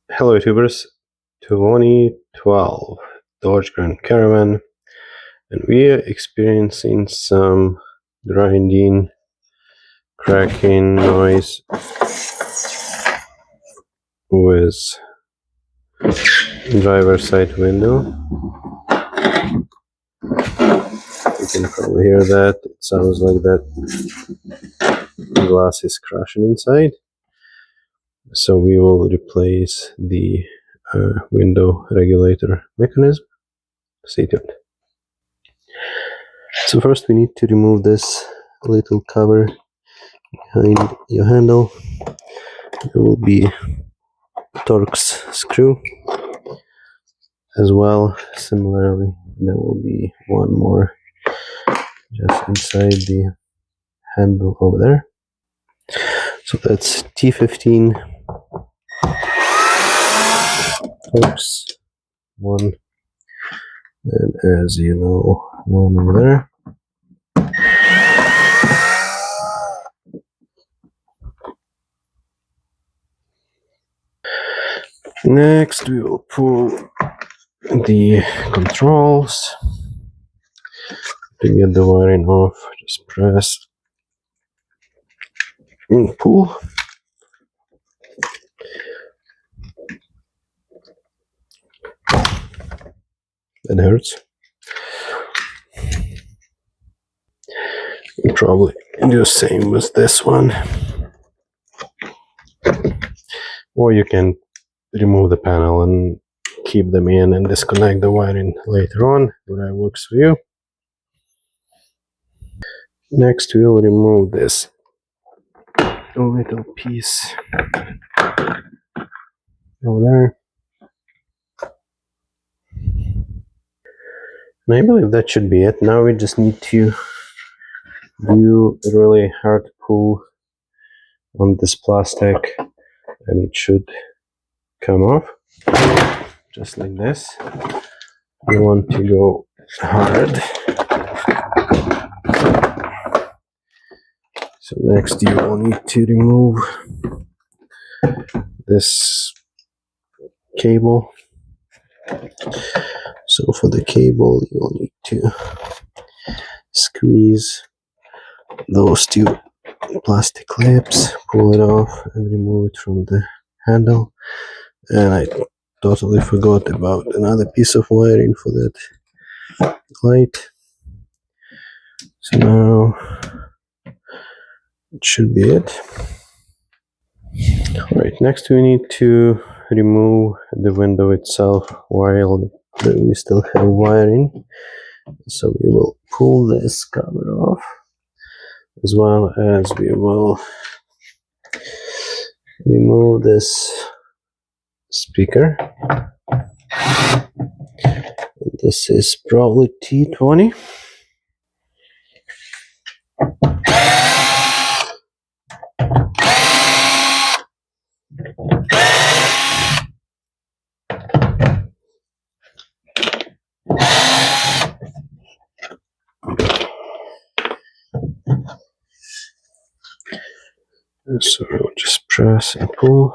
Hello YouTubers, 2012 Dodge Grand Caravan, and we are experiencing some grinding, cracking noise with driver side window. You can probably hear that. It sounds like that glass is crashing inside. So we will replace the window regulator mechanism. Stay tuned. So first we need to remove this little cover behind your handle. There will be Torx screw as well. Similarly, there will be one more just inside the handle over there. So that's T15 Torx, one, and as you know, one over there. Next, we will pull the controls. To get the wiring off, just press and pull. That hurts. You probably do the same with this one. Or you can remove the panel and keep them in and disconnect the wiring later on, whatever works for you. Next, we will remove this little piece over there. And I believe that should be it. Now we just need to do a really hard pull on this plastic, and it should come off just like this. You want to go hard. So next you will need to remove this cable. So for the cable you will need to squeeze those two plastic clips, pull it off and remove it from the handle. And I totally forgot about another piece of wiring for that light. So now it should be it. Alright, next we need to remove the window itself while we still have wiring. So we will pull this cover off, as well as we will remove this speaker. This is probably T20. So we'll just press and pull,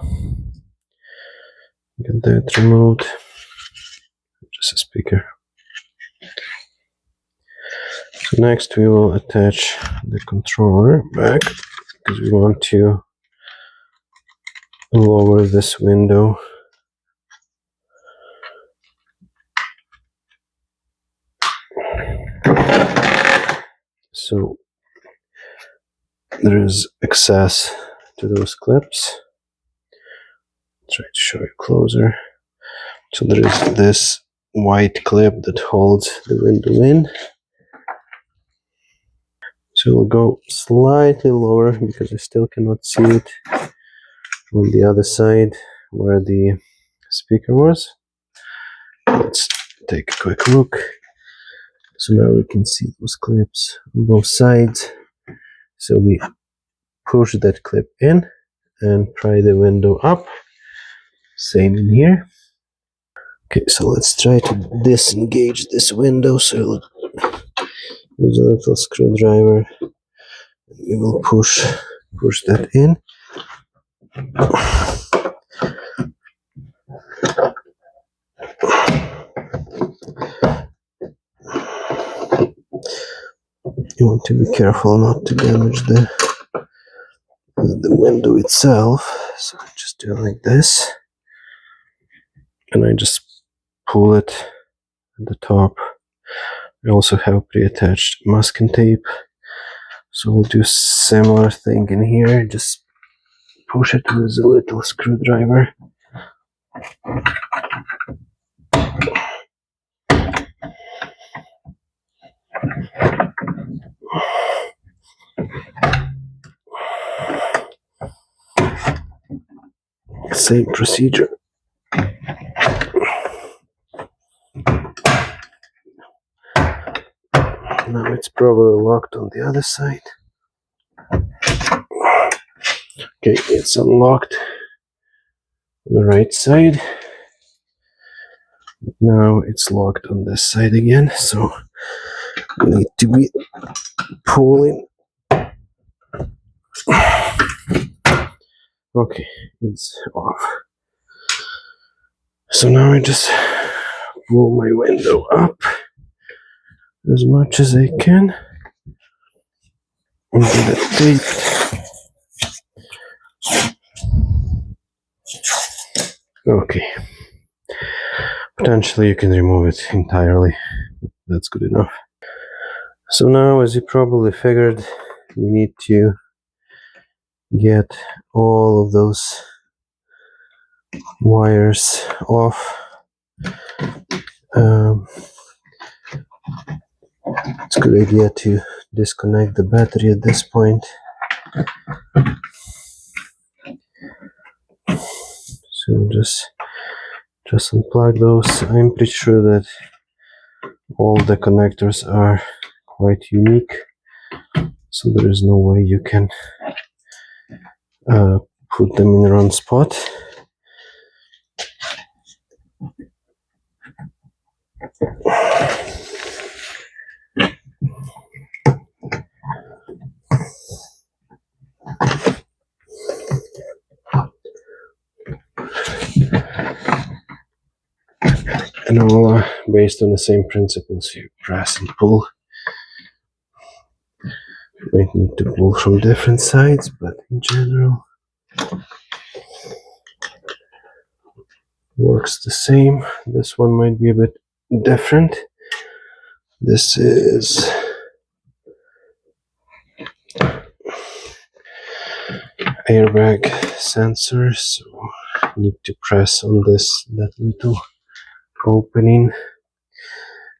get that removed, just a speaker. So next we will attach the controller back, because we want to lower this window. So there is access to those clips. Try to show you closer. So there is this white clip that holds the window in. So we'll go slightly lower because I still cannot see it on the other side where the speaker was. Let's take a quick look. So now we can see those clips on both sides. So we push that clip in and pry the window up. Same in here. Okay, so let's try to disengage this window. So with a little screwdriver, we will push that in. You want to be careful not to damage the window itself. So I just do it like this, and I just pull it at the top. I also have pre-attached masking tape, so we'll do similar thing in here. Just push it with a little screwdriver. Same procedure. Now it's probably locked on the other side. Okay, it's unlocked on the right side. Now it's locked on this side again, so we need to be pulling. Okay, it's off. So now I just pull my window up as much as I can and get it taped. Okay. Potentially you can remove it entirely. That's good enough. So now, as you probably figured, we need to get all of those wires off. It's a good idea to disconnect the battery at this point. So just unplug those. I'm pretty sure that all the connectors are quite unique, so there is no way you can put them in the wrong spot. And all based on the same principles. You press and pull. You might need to pull from different sides, but in general works the same. This one might be a bit different. This is airbag sensor, so you need to press on that little opening,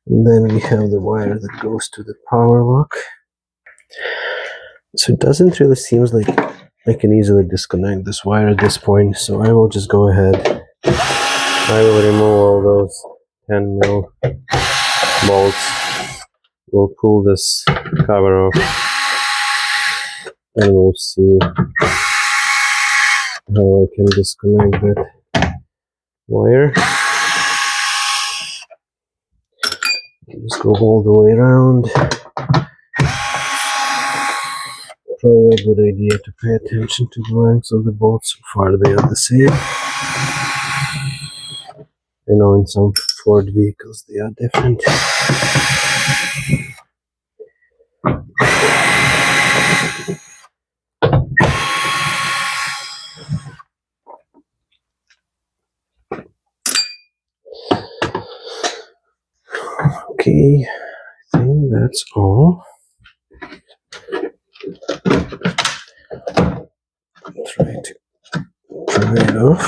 and then we have the wire that goes to the power lock. So it doesn't really seem like I can easily disconnect this wire at this point, so I will just go ahead. I will remove all those 10 mil bolts. We'll pull this cover off and we'll see how I can disconnect that wire. Just go all the way around. Probably a good idea to pay attention to the lengths of the bolts. So far they are the same. I know in some Ford vehicles they are different. Okay, I think that's all. Try to pry it off.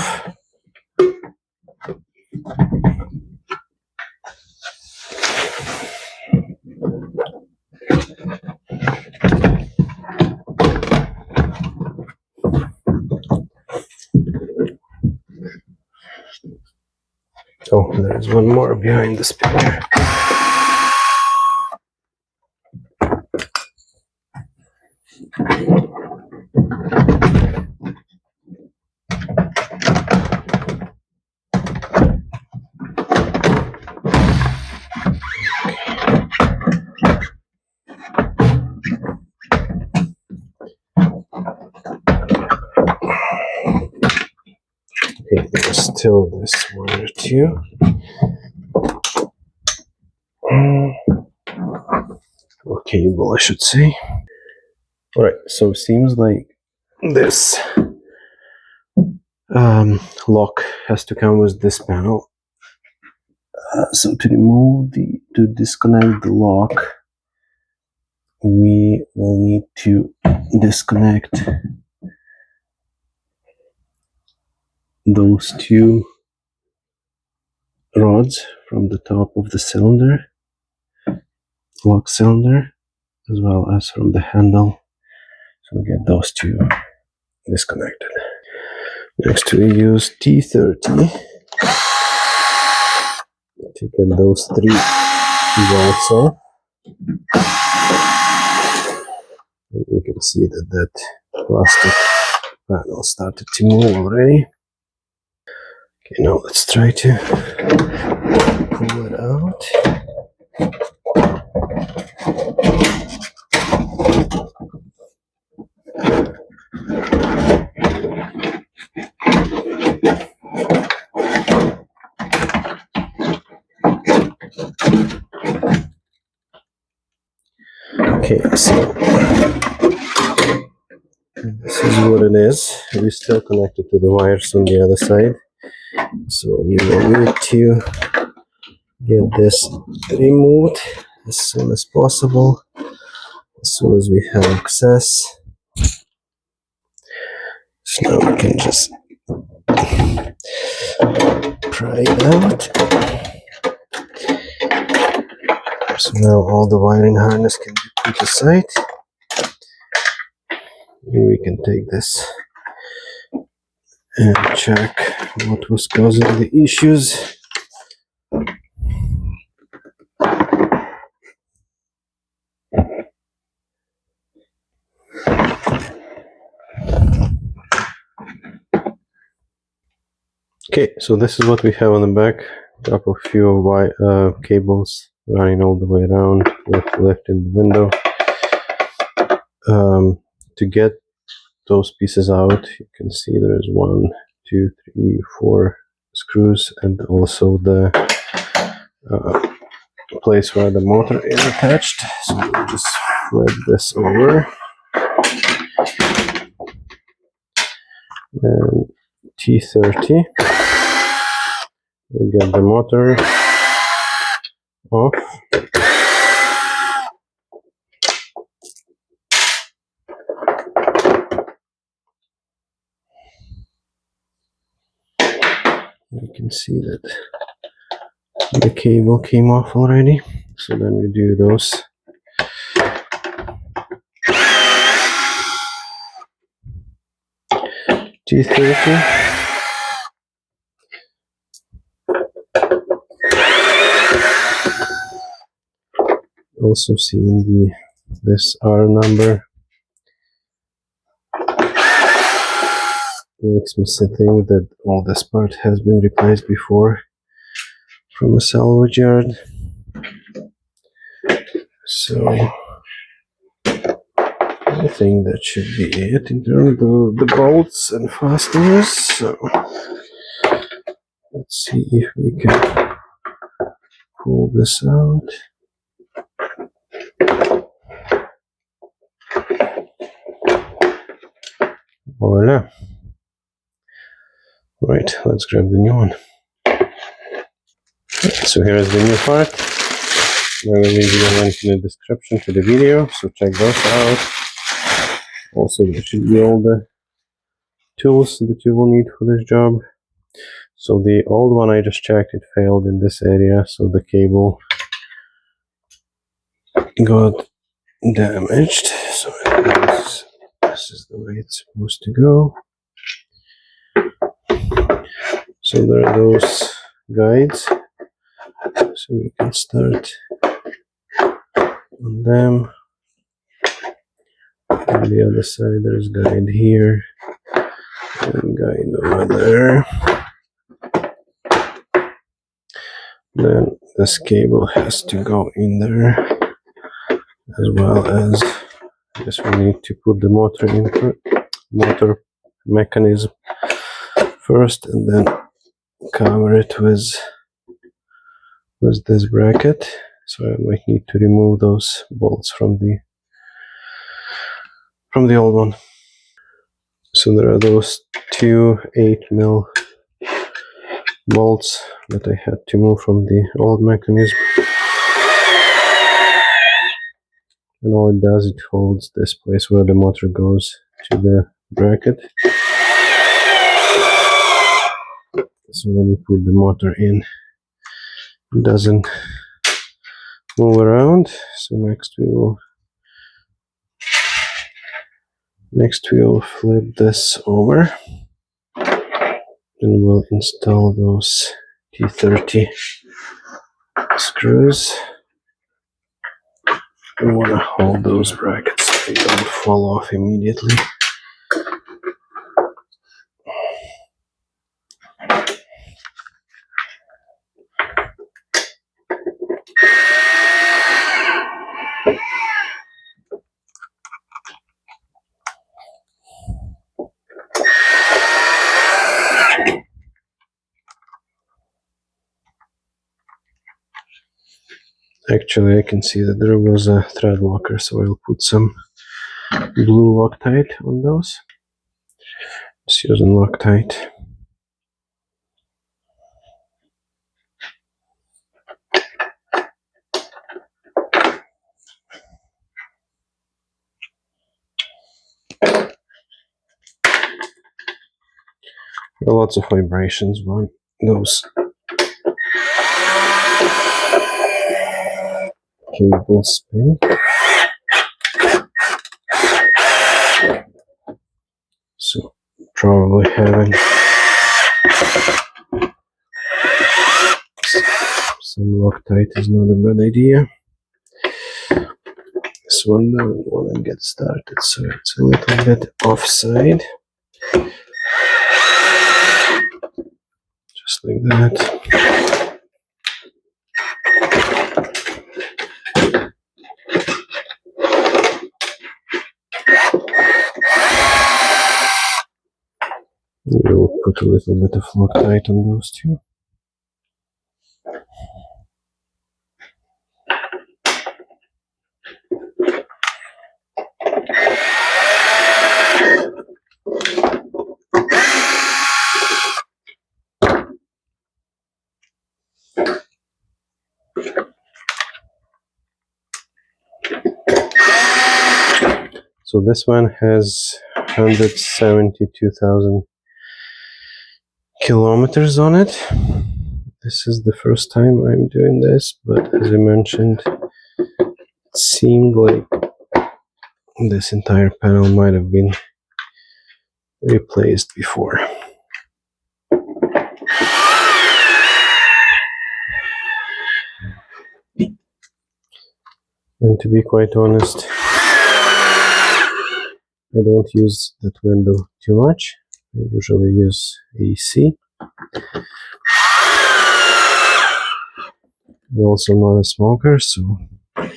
Oh, there's one more behind the speaker. Okay, there's still this wire too. Okay. cable, I should say. Alright, so it seems like this lock has to come with this panel. So to disconnect the lock, we will need to disconnect those two rods from the top of the cylinder, lock cylinder, as well as from the handle. So we get those two disconnected. Next we use T30 to get those three bolts off. And you can see that plastic panel started to move already. Okay, now let's try to pull it out. Okay, so this is what it is. We're still connected to the wires on the other side. So we will need to get this removed as soon as possible, as soon as we have access. So now we can just pry it out. So now all the wiring harness can be put aside. And we can take this and check what was causing the issues. Okay, so this is what we have on the back. Got a few cables running all the way around, left in the window. To get those pieces out, you can see there's 1, 2, 3, 4 screws, and also the place where the motor is attached. So we'll just flip this over. And T30. We'll get the motor off. You can see that the cable came off already. So then we do those. T30. Also seeing this R number makes me think that all this part has been replaced before from a salvage yard. So I think that should be it in terms of the bolts and fasteners. So let's see if we can pull this out. Voila. Right, let's grab the new one. So here is the new part. I will leave you a link in the description to the video, so check those out. Also, there should be all the tools that you will need for this job. So the old one I just checked, it failed in this area, so the cable got damaged. So this is the way it's supposed to go. So there are those guides, so we can start on them. On the other side there's guide here and guide over there. Then this cable has to go in there, as well as I guess we need to put the motor in, motor mechanism first, and then cover it with this bracket. so I might need to remove those bolts from the old one. So there are those two 8mm bolts that I had to move from the old mechanism. And all it does, it holds this place where the motor goes to the bracket. So when you put the motor in, it doesn't move around. So next we will flip this over and we'll install those T30 screws. I want to hold those brackets so they don't fall off immediately. Actually, I can see that there was a thread locker, so I'll put some blue Loctite on those. Just using Loctite. There are lots of vibrations when those cables spin. So probably having some Loctite is not a bad idea. This one doesn't want to get started, so it's a little bit offside. Just like that. We'll put a little bit of Loctite on those two. So this one has 172,000 kilometers on it. This is the first time I'm doing this, but as I mentioned, it seemed like this entire panel might have been replaced before. And to be quite honest, I don't use that window too much. I usually use AC. I'm also not a smoker, so I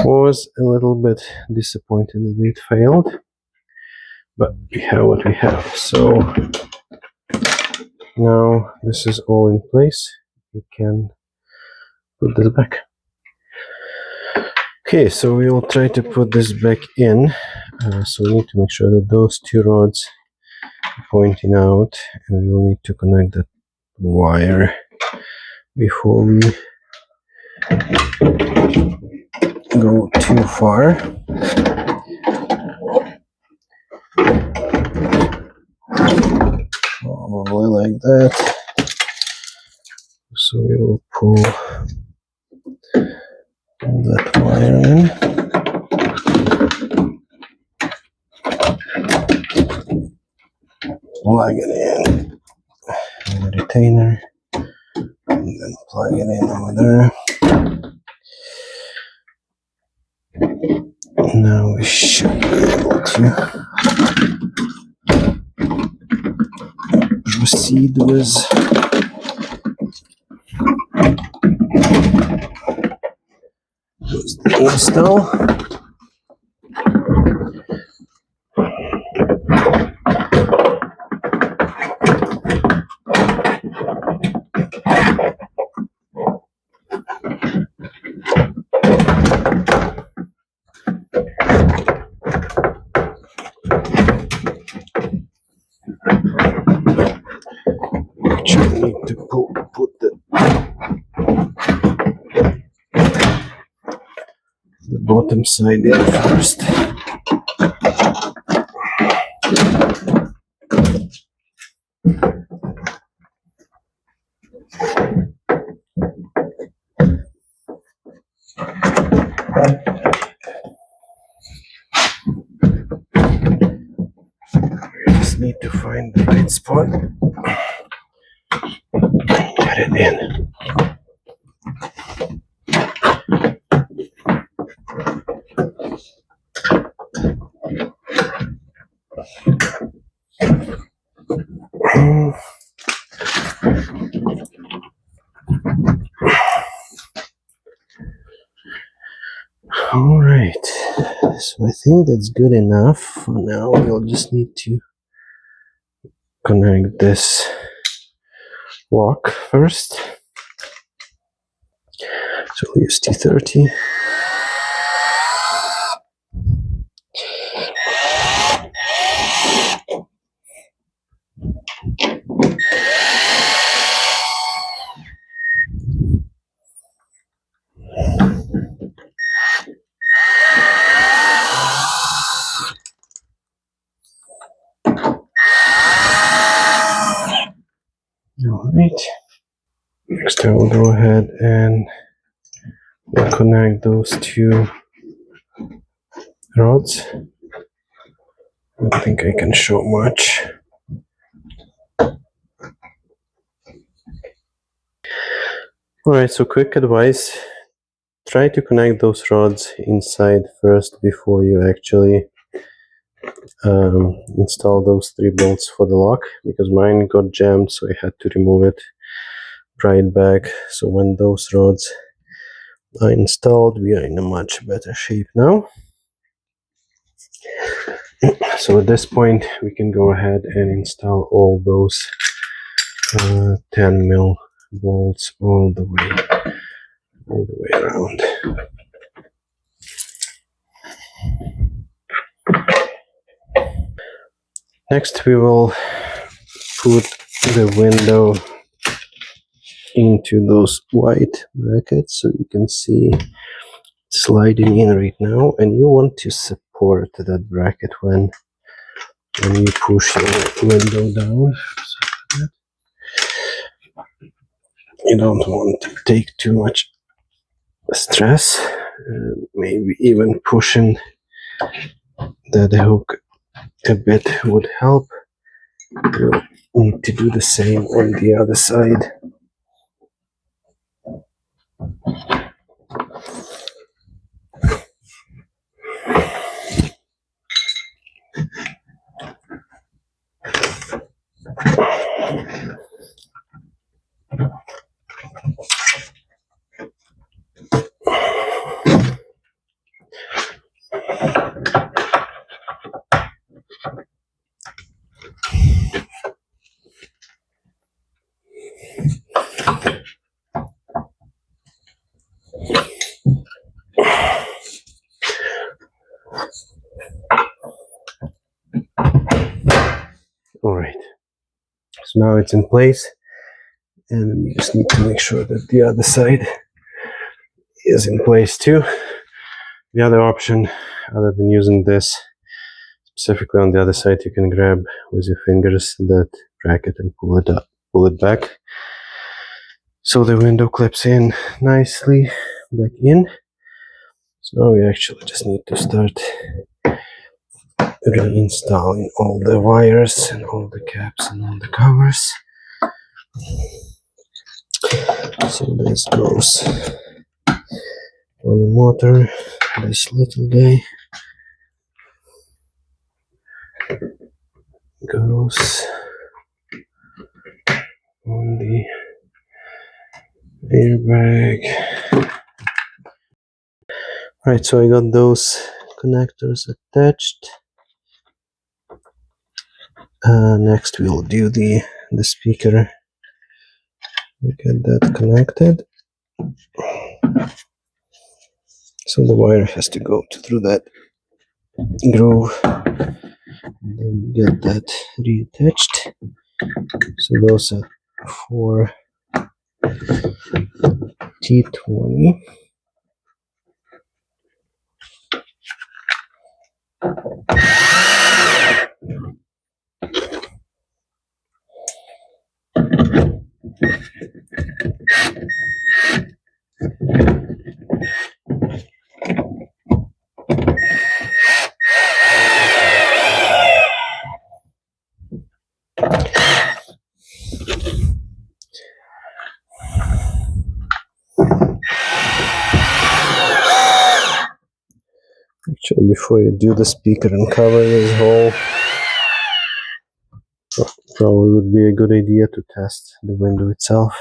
was a little bit disappointed that it failed. But we have what we have. So now this is all in place. We can put this back. Okay, so we will try to put this back in. So we need to make sure that those two rods are pointing out, and we will need to connect that wire before we go too far. Probably like that. So we will pull that wire in. Plug it in the retainer and then plug it in over there. Now we should be able to proceed with the install. actually need to put the bottom side in first. Just need to find the right spot. Get it in. All right, so I think that's good enough for now. We'll just need to connect this lock first. So we'll use T30. All right. Next, I will go ahead and we'll connect those two rods. I don't think I can show much. Alright, so quick advice. Try to connect those rods inside first before you actually install those 3 bolts for the lock, because mine got jammed, so I had to remove it, pry it back. So when those rods are installed, we are in a much better shape now. So at this point, we can go ahead and install all those 10 mil bolts all the way around. Next, we will put the window into those white brackets, so you can see sliding in right now, and you want to support that bracket when you push your window down. So you don't want to take too much stress, maybe even pushing that hook a bit would help. You'll need to do the same on the other side. All right, so now it's in place, and we just need to make sure that the other side is in place too. The other option, other than using this specifically on the other side, you can grab with your fingers that bracket and pull it back, so the window clips in nicely back in. So now we actually just need to start reinstalling all the wires and all the caps and all the covers. So this goes on the motor, this little guy goes on the airbag. Right, so I got those connectors attached. Next we'll do the speaker. We get that connected. So the wire has to go through that groove, and then get that reattached. So those are for T20. Actually, before you do the speaker and cover this hole, probably would be a good idea to test the window itself.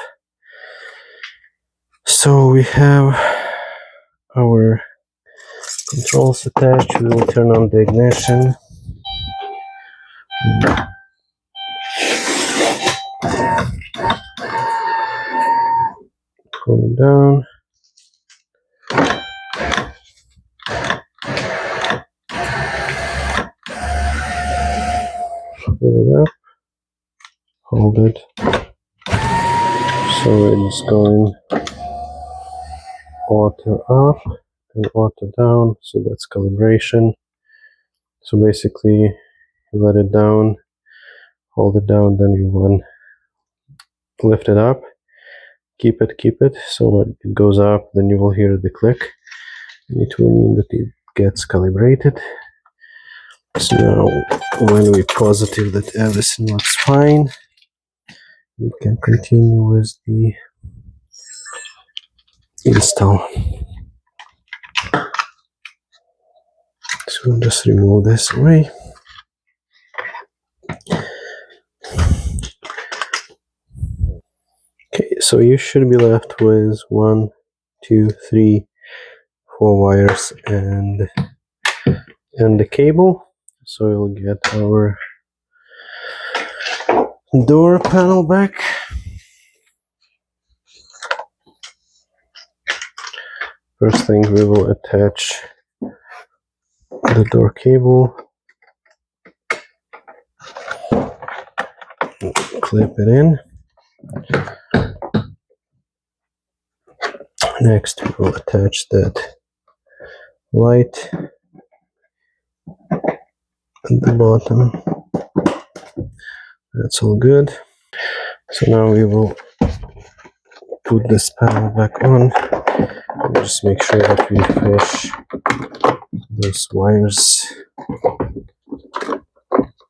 So we have our controls attached. We will turn on the ignition. Pull it down. Pull it up. Hold it. So it's going auto up and auto down. So that's calibration. So basically, you let it down, hold it down, then you want to lift it up. Keep it. So when it goes up, then you will hear the click. And it will mean that it gets calibrated. So now, when we're positive that everything looks fine, we can continue with the install. So we'll just remove this away. Okay, so you should be left with 1, 2, 3, 4 wires and the cable. So we'll get our door panel back. First thing, we will attach the door cable, clip it in. Next, we will attach that light at the bottom. That's all good. So now we will put this panel back on. Just make sure that we fish those wires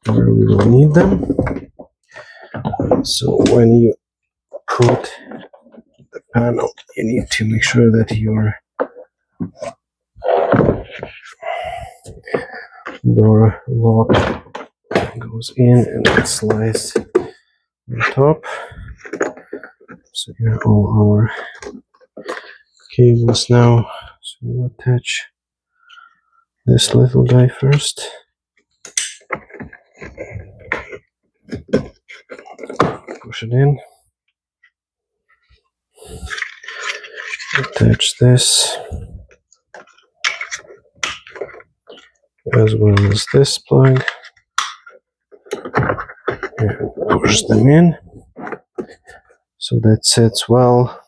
where we will need them. So when you put the panel, you need to make sure that your door lock goes in and it slides on top. So here are all our cables now. So we'll attach this little guy first. Push it in. Attach this as well as this plug. And push them in. So that sits well.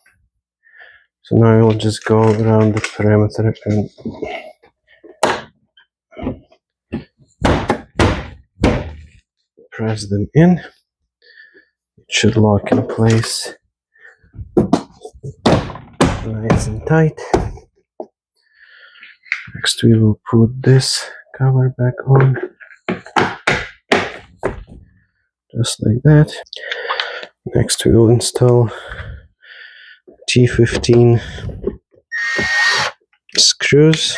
So now I will just go around the perimeter and press them in. It should lock in place nice and tight. Next we will put this cover back on, just like that. Next we will install T15 screws.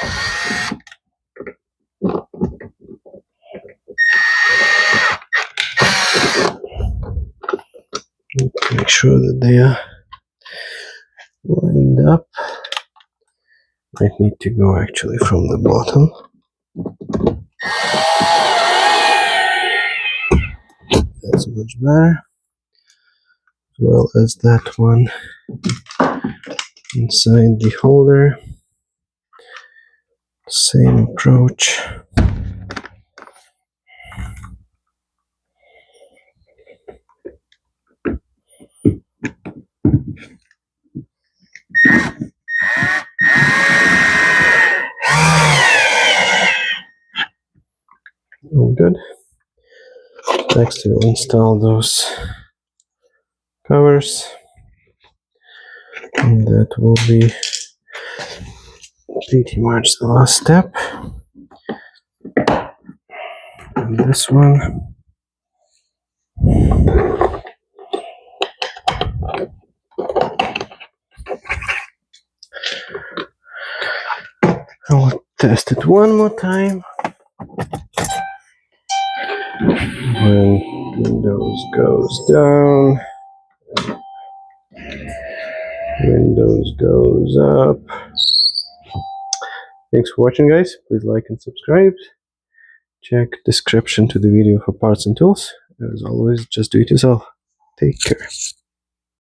Make sure that they are lined up. Might need to go actually from the bottom. That's much better. As well as that one inside the holder. Same approach. good. Next, we'll install those covers, and that will be pretty much the last step. And this one, I'll test it one more time. When Windows goes down, Windows goes up. Thanks for watching, guys. Please like and subscribe. Check description to the video for parts and tools. As always, just do it yourself. Take care.